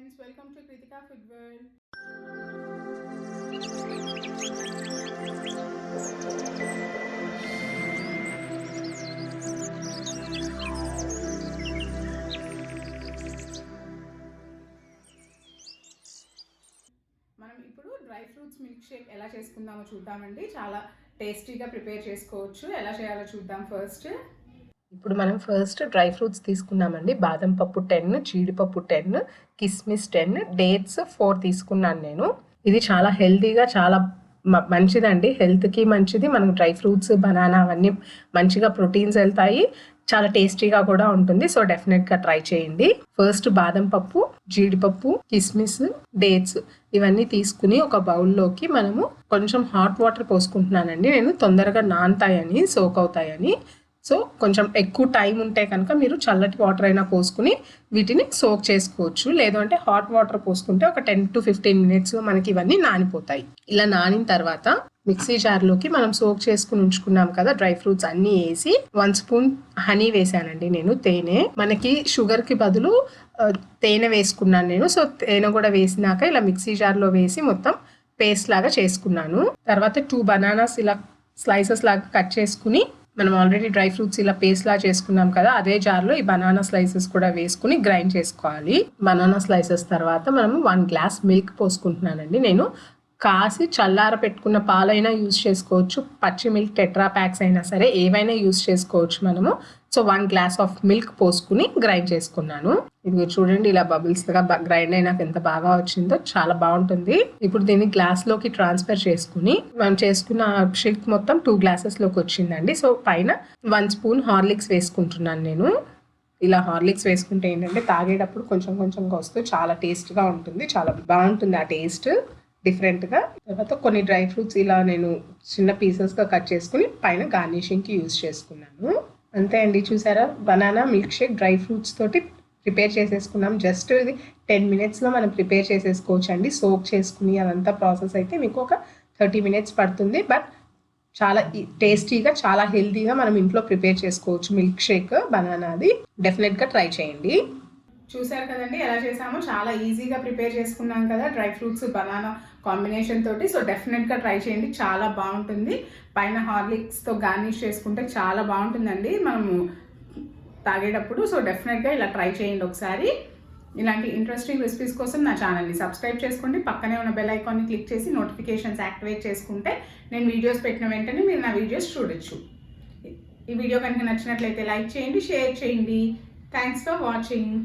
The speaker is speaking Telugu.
friends, welcome to Kritika Food World. మనం ఇప్పుడు డ్రై ఫ్రూట్స్ మిల్క్ షేక్ ఎలా చేసుకుందామో చూద్దామండి. చాలా టేస్టీగా ప్రిపేర్ చేసుకోవచ్చు. ఎలా చేయాలో చూద్దాం. ఇప్పుడు మనం ఫస్ట్ డ్రై ఫ్రూట్స్ తీసుకున్నామండి. బాదం పప్పు 10, జీడిపప్పు 10, కిస్మిస్ 10, డేట్స్ 4 తీసుకున్నాను నేను. ఇది చాలా హెల్తీగా చాలా మంచిదండి, హెల్త్కి మంచిది. మనకు డ్రై ఫ్రూట్స్, బనానా అవన్నీ మంచిగా ప్రోటీన్స్ వెళ్తాయి, చాలా టేస్టీగా కూడా ఉంటుంది. సో డెఫినెట్గా ట్రై చేయండి. ఫస్ట్ బాదం పప్పు, జీడిపప్పు, కిస్మిస్, డేట్స్ ఇవన్నీ తీసుకుని ఒక బౌల్లోకి మనము కొంచెం హాట్ వాటర్ పోసుకుంటున్నానండి. నేను తొందరగా నానతాయని, సోక్ అవుతాయని. సో కొంచెం ఎక్కువ టైం ఉంటే కనుక మీరు చల్లటి వాటర్ అయినా పోసుకుని వీటిని సోక్ చేసుకోవచ్చు. లేదు అంటే హాట్ వాటర్ పోసుకుంటే ఒక 10 to 15 minutes మనకి ఇవన్నీ నానిపోతాయి. ఇలా నానిన తర్వాత మిక్సీ జార్లోకి మనం సోక్ చేసుకుని ఉంచుకున్నాం కదా డ్రై ఫ్రూట్స్ అన్నీ వేసి 1 స్పూన్ హనీ వేసానండి నేను, తేనె. మనకి షుగర్కి బదులు తేనె వేసుకున్నాను నేను. సో తేనె కూడా వేసినాక ఇలా మిక్సీ జార్లో వేసి మొత్తం పేస్ట్ లాగా చేసుకున్నాను. తర్వాత 2 బనానాస్ ఇలా స్లైసెస్ లాగా కట్ చేసుకుని, మనం ఆల్రెడీ డ్రై ఫ్రూట్స్ ఇలా పేస్ట్ లా చేసుకున్నాం కదా, అదే జార్లో ఈ బనానా స్లైసెస్ కూడా వేసుకుని గ్రైండ్ చేసుకోవాలి. బనానా స్లైసెస్ తర్వాత మనము 1 గ్లాస్ మిల్క్ పోసుకుంటున్నానండి నేను. కాసి చల్లార పెట్టుకున్న పాలైనా యూజ్ చేసుకోవచ్చు, పచ్చి మిల్క్ టెట్రా ప్యాక్స్ అయినా సరే ఏవైనా యూజ్ చేసుకోవచ్చు మనము. సో 1 గ్లాస్ ఆఫ్ మిల్క్ పోసుకుని గ్రైండ్ చేసుకున్నాను. ఇది చూడండి, ఇలా బబుల్స్గా గ్రైండ్ అయినాక ఎంత బాగా వచ్చిందో, చాలా బాగుంటుంది. ఇప్పుడు దీన్ని గ్లాస్లోకి ట్రాన్స్ఫర్ చేసుకుని మనం చేసుకున్న షేక్ మొత్తం 2 గ్లాసెస్లోకి వచ్చిందండి. సో పైన 1 స్పూన్ హార్లిక్స్ వేసుకుంటున్నాను నేను. ఇలా హార్లిక్స్ వేసుకుంటే ఏంటంటే తాగేటప్పుడు కొంచెం కొంచెంగా వస్తూ చాలా టేస్ట్గా ఉంటుంది, చాలా బాగుంటుంది ఆ టేస్ట్ డిఫరెంట్గా. తర్వాత కొన్ని డ్రై ఫ్రూట్స్ ఇలా నేను చిన్న పీసెస్గా కట్ చేసుకుని పైన గార్నిషింగ్కి యూజ్ చేసుకున్నాను. అంతే అండి, చూసారా, banana milk shake dry fruits తోటి ప్రిపేర్ చేసేసుకున్నాం. జస్ట్ ఇది 10 minutesలో మనం ప్రిపేర్ చేసేసుకోవచ్చు అండి. సోక్ చేసుకుని అదంతా ప్రాసెస్ అయితే మీకు ఒక 30 minutes పడుతుంది. బట్ చాలా టేస్టీగా, చాలా హెల్తీగా మనం ఇంట్లో ప్రిపేర్ చేసుకోవచ్చు మిల్క్ షేక్ బనానాది. డెఫినెట్గా ట్రై చేయండి. చూసారు కదండి ఎలా చేసామో, చాలా ఈజీగా ప్రిపేర్ చేసుకున్నాం కదా డ్రై ఫ్రూట్స్ బనానా కాంబినేషన్ తోటి. సో డెఫినెట్గా ట్రై చేయండి, చాలా బాగుంటుంది. పైన హార్లిక్స్తో గార్నిష్ చేసుకుంటే చాలా బాగుంటుందండి మనము తాగేటప్పుడు. సో డెఫినెట్గా ఇలా ట్రై చేయండి ఒకసారి. ఇలాంటి ఇంట్రెస్టింగ్ రెసిపీస్ కోసం నా ఛానల్ని సబ్స్క్రైబ్ చేసుకోండి. పక్కనే ఉన్న బెల్ ఐకాన్ని క్లిక్ చేసి నోటిఫికేషన్స్ యాక్టివేట్ చేసుకుంటే నేను వీడియోస్ పెట్టిన వెంటనే మీరు నా వీడియోస్ చూడొచ్చు. ఈ వీడియో కనుక నచ్చినట్లయితే లైక్ చేయండి, షేర్ చేయండి. Thanks for watching.